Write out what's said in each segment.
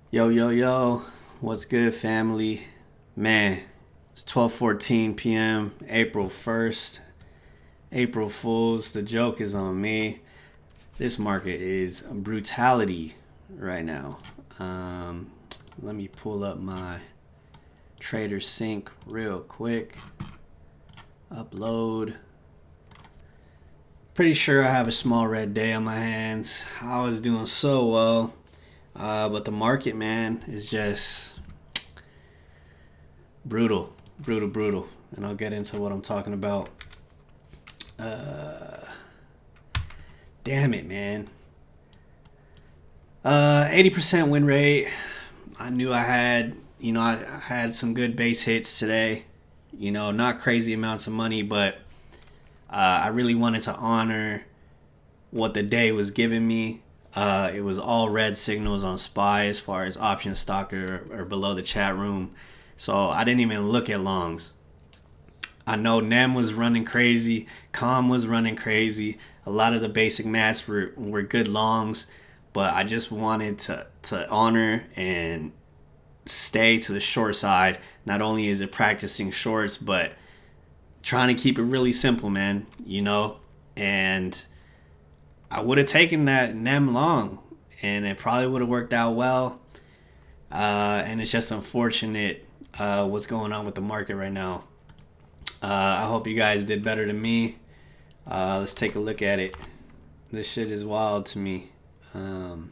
Yo, yo, yo. What's good, family? Man, it's 12:14 p.m., April 1st. April Fools. The joke is on me. This market is brutality right now. Um, Let me pull up my Trader Sync real quick. Upload. Pretty sure I have a small red day on my hands. I was doing so well. But the market, man, is just brutal, brutal, brutal. And I'll get into what I'm talking about. Uh, Damn it, man. 80% win rate. I knew I had some good base hits today. Not crazy amounts of money, but I really wanted to honor what the day was giving me. It was all red signals on SPY as far as option stock or below the chat room. So I didn't even look at longs. I know Nem was running crazy, Com was running crazy. A lot of the basic mats were good longs, but I just wanted to honor and stay to the short side. Not only is it practicing shorts, but trying to keep it really simple, man. And I would have taken that Nem long, and it probably would have worked out well. And it's just unfortunate what's going on with the market right now. I hope you guys did better than me. Let's take a look at it. This shit is wild to me. What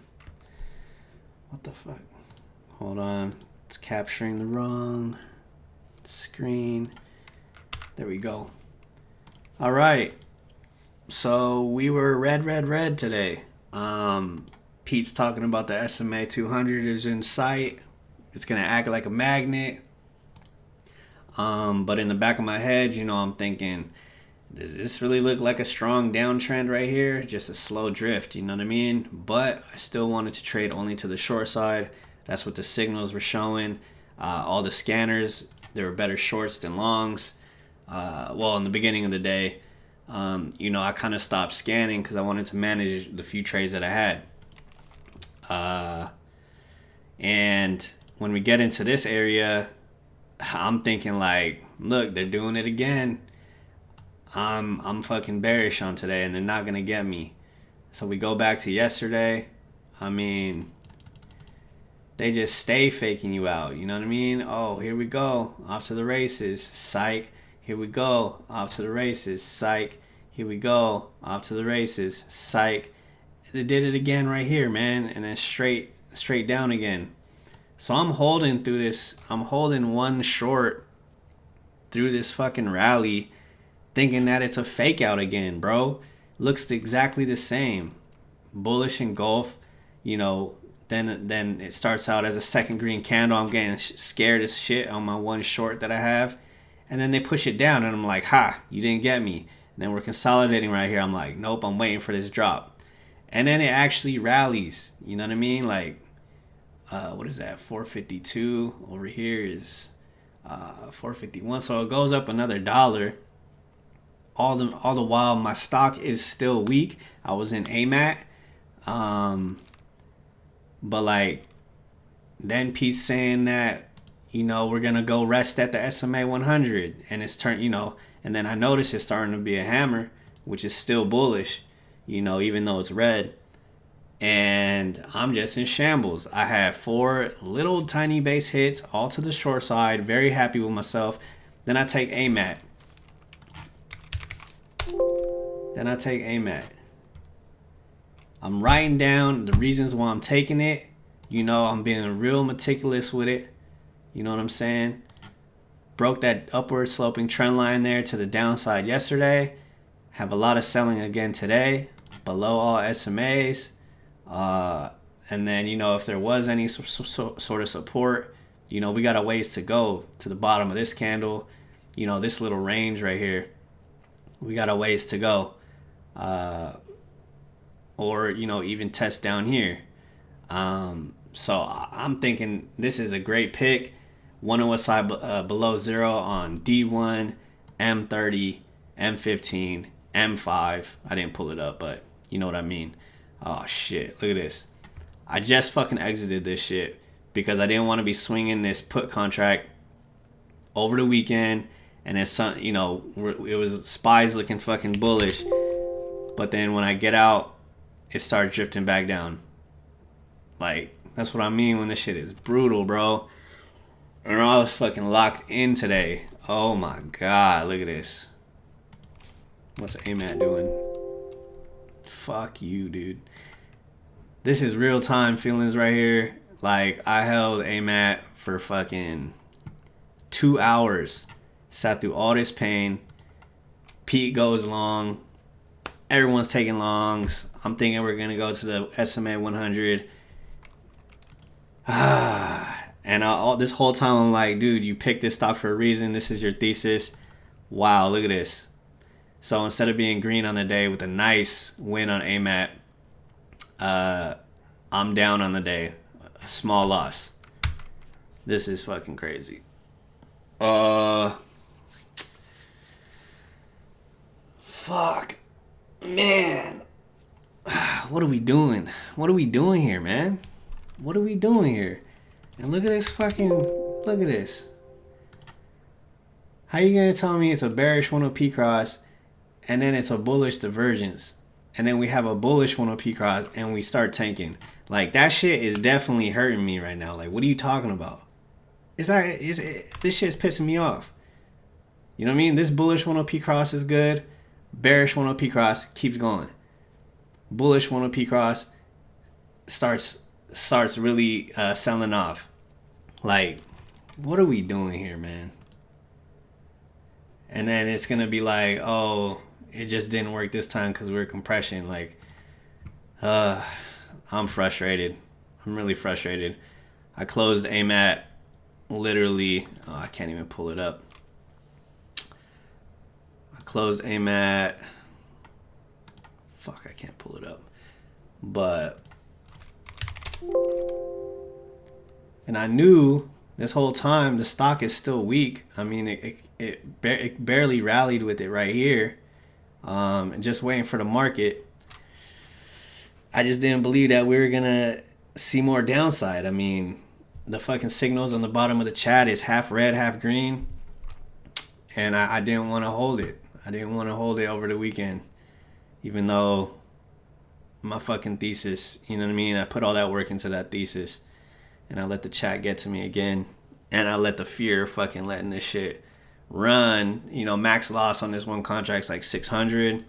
the fuck? Hold on. It's capturing the wrong screen. There we go. All right. So we were red today. Pete's talking about the SMA 200 is in sight. It's going to act like a magnet. But in the back of my head, I'm thinking, does this really look like a strong downtrend right here? Just a slow drift, you know what I mean? But I still wanted to trade only to the short side. That's what the signals were showing. All the scanners, there were better shorts than longs. In the beginning of the day, I kind of stopped scanning because I wanted to manage the few trades that I had. And when we get into this area, I'm thinking like, look, they're doing it again. I'm fucking bearish on today, and they're not gonna get me. So we go back to yesterday. I mean, they just stay faking you out. You know what I mean? Oh, here we go, off to the races. Psych. Here we go, off to the races. Psych. Here we go, off to the races. Psych. They did it again right here, man, and then straight down again. So I'm holding through this. I'm holding one short through this fucking rally, thinking that it's a fake out again, bro. Looks exactly the same. Bullish engulf, then it starts out as a second green candle. I'm getting scared as shit on my one short that I have. And then they push it down, and I'm like, ha, you didn't get me. And then we're consolidating right here. I'm like, nope, I'm waiting for this drop. And then it actually rallies. You know what I mean? Like, what is that? 452 over here is 451. So it goes up another dollar. All the while, my stock is still weak. I was in Amat. But like, then Pete's saying that, we're going to go rest at the SMA 100. And it's and then I notice it's starting to be a hammer, which is still bullish, even though it's red. And I'm just in shambles. I had 4 little tiny base hits, all to the short side. Very happy with myself. Then I take Amat. I'm writing down the reasons why I'm taking it. I'm being real meticulous with it. You know what I'm saying? Broke that upward sloping trend line there to the downside yesterday. Have a lot of selling again today. Below all SMAs. And then, if there was any sort of support, we got a ways to go to the bottom of this candle. This little range right here. We got a ways to go. Or even test down here. So I'm thinking this is a great pick. 1 OSI below 0 on D1, M30, M15, M5. I didn't pull it up, but you know what I mean. Oh shit, look at this. I just fucking exited this shit because I didn't want to be swinging this put contract over the weekend, and it's some, you know, it was spies looking fucking bullish, but then when I get out, it starts drifting back down. Like, that's what I mean when this shit is brutal, bro. And I was fucking locked in today. Oh my god, look at this. What's Amat doing? Fuck you, dude. This is real time feelings right here. Like, I held Amat for fucking 2 hours. Sat through all this pain. Pete goes long. Everyone's taking longs. I'm thinking we're going to go to the SMA 100. And this whole time I'm like, dude, you picked this stock for a reason. This is your thesis. Wow, look at this. So instead of being green on the day with a nice win on Amat, I'm down on the day. A small loss. This is fucking crazy. Fuck. Man. What are we doing? What are we doing here, man? What are we doing here? And look at this fucking... Look at this. How you gonna tell me it's a bearish 1OP cross and then it's a bullish divergence, and then we have a bullish 1OP cross and we start tanking? Like, that shit is definitely hurting me right now. Like, what are you talking about? This shit's pissing me off. You know what I mean? This bullish 1OP cross is good. Bearish 1OP cross keeps going. Bullish 1OP cross starts really selling off. Like, what are we doing here, man? And then it's gonna be like, oh, it just didn't work this time because we were compression. Like, I'm frustrated. I'm really frustrated. I closed Amat literally. Oh, I can't even pull it up. I closed Amat. Fuck, I can't pull it up. But, and I knew this whole time the stock is still weak. I mean, it barely rallied with it right here. And just waiting for the market. I just didn't believe that we were gonna see more downside. I mean, the fucking signals on the bottom of the chat is half red, half green. And I didn't want to hold it. I didn't want to hold it over the weekend. Even though my fucking thesis, you know what I mean? I put all that work into that thesis. And I let the chat get to me again. And I let the fear fucking letting this shit run. You know, max loss on this one contract's like 600.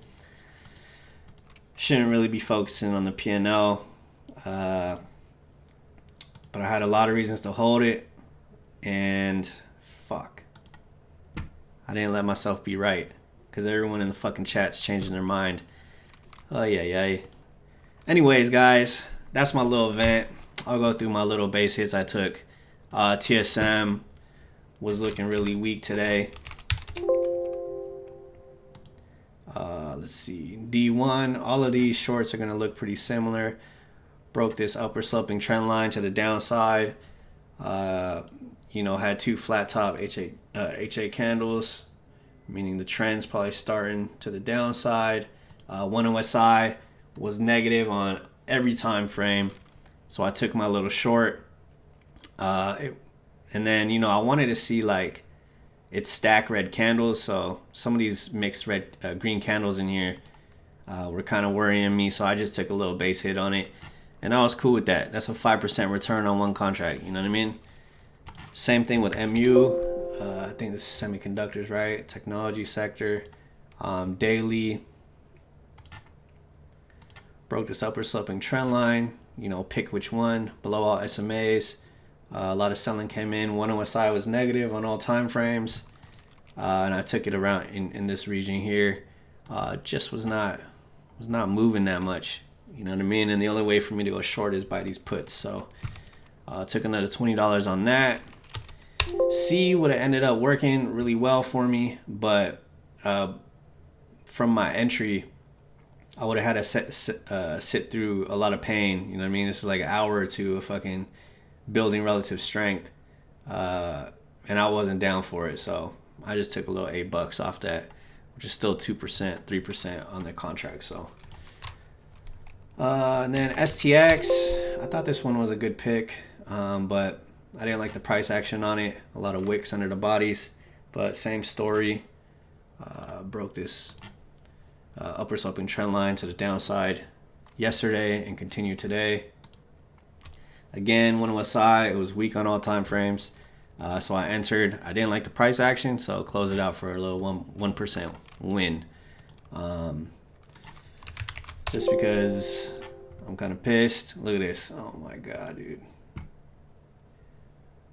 Shouldn't really be focusing on the P&L. But I had a lot of reasons to hold it. And fuck. I didn't let myself be right. Because everyone in the fucking chat's changing their mind. Oh, yeah. Anyways, guys, that's my little vent. I'll go through my little base hits I took. TSM was looking really weak today. Let's see. D1, all of these shorts are going to look pretty similar. Broke this upper sloping trend line to the downside. You know, had two flat top HA candles, meaning the trend's probably starting to the downside. One OSI was negative on every time frame. So I took my little short. And then, you know, I wanted to see like it's stacked red candles. So some of these mixed red green candles in here were kind of worrying me. So I just took a little base hit on it. And I was cool with that. That's a 5% return on one contract. You know what I mean? Same thing with MU. I think this is semiconductors, right? Technology sector. Daily. Broke this upper sloping trend line. You know, pick which one. Below all SMAs. A lot of selling came in. One OSI was negative on all time frames. And I took it around in this region here. Just was not moving that much. You know what I mean? And the only way for me to go short is by these puts. So took another $20 on that. C would have ended up working really well for me. But from my entry, I would have had to sit through a lot of pain. You know what I mean? This is like an hour or two of fucking building relative strength. And I wasn't down for it. So I just took a little $8 off that, which is still 2%, 3% on the contract. So. And then STX, I thought this one was a good pick. but I didn't like the price action on it. A lot of wicks under the bodies, but same story. Broke this upper sloping trend line to the downside yesterday and continued today. Again, when it was SI, it was weak on all time frames. So I entered. I didn't like the price action, so close it out for a little 1% win. Just because I'm kind of pissed. Look at this. Oh my god, dude.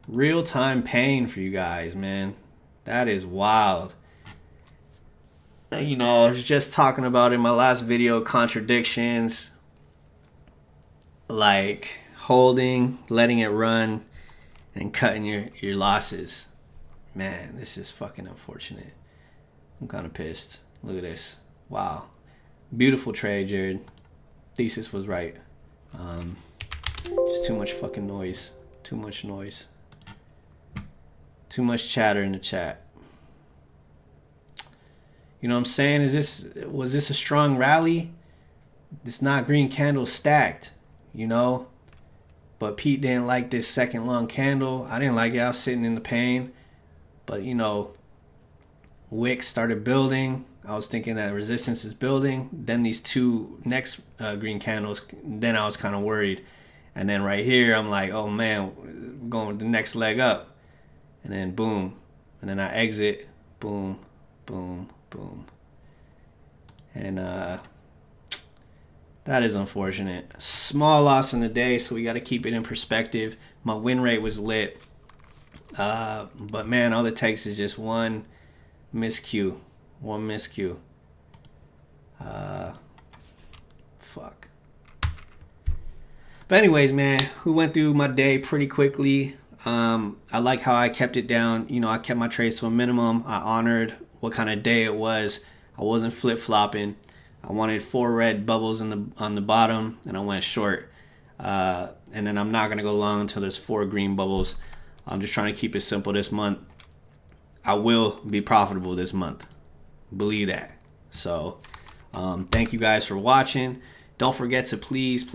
Real time pain for you guys, man. That is wild. You know, I was just talking about in my last video contradictions, like holding, letting it run, and cutting your losses. Man, this is fucking unfortunate. I'm kind of pissed. Look at this. Wow. Beautiful trade, Jared. Thesis was right. Just too much fucking noise. Too much noise. Too much chatter in the chat. You know what I'm saying? Was this a strong rally? It's not green candle stacked, you know? But Pete didn't like this second long candle. I didn't like it. I was sitting in the pain. But, you know, wicks started building. I was thinking that resistance is building. Then these two next green candles, then I was kind of worried. And then right here, I'm like, oh man, going the next leg up. And then boom. And then I exit. Boom, boom, boom. And that is unfortunate. Small loss in the day, so we got to keep it in perspective. My win rate was lit. But man, all it takes is just one miscue. One miscue. Fuck. But anyways, man, we went through my day pretty quickly. I like how I kept it down. You know, I kept my trades to a minimum. I honored what kind of day it was. I wasn't flip-flopping. I wanted 4 red bubbles on the bottom, and I went short. And then I'm not going to go long until there's 4 green bubbles. I'm just trying to keep it simple this month. I will be profitable this month. Believe that. So thank you guys for watching. Don't forget to please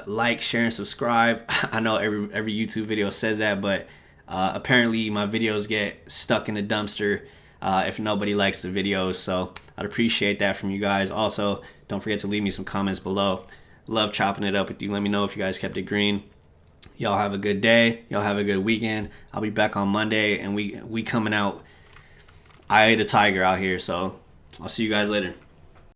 like, share, and subscribe. I know every YouTube video says that, but apparently my videos get stuck in the dumpster if nobody likes the videos. So I'd appreciate that from you guys. Also, don't forget to leave me some comments below. Love chopping it up with you. Let me know if you guys kept it green. Y'all have a good day. Y'all have a good weekend. I'll be back on Monday, and we coming out. I ate a tiger out here, so I'll see you guys later.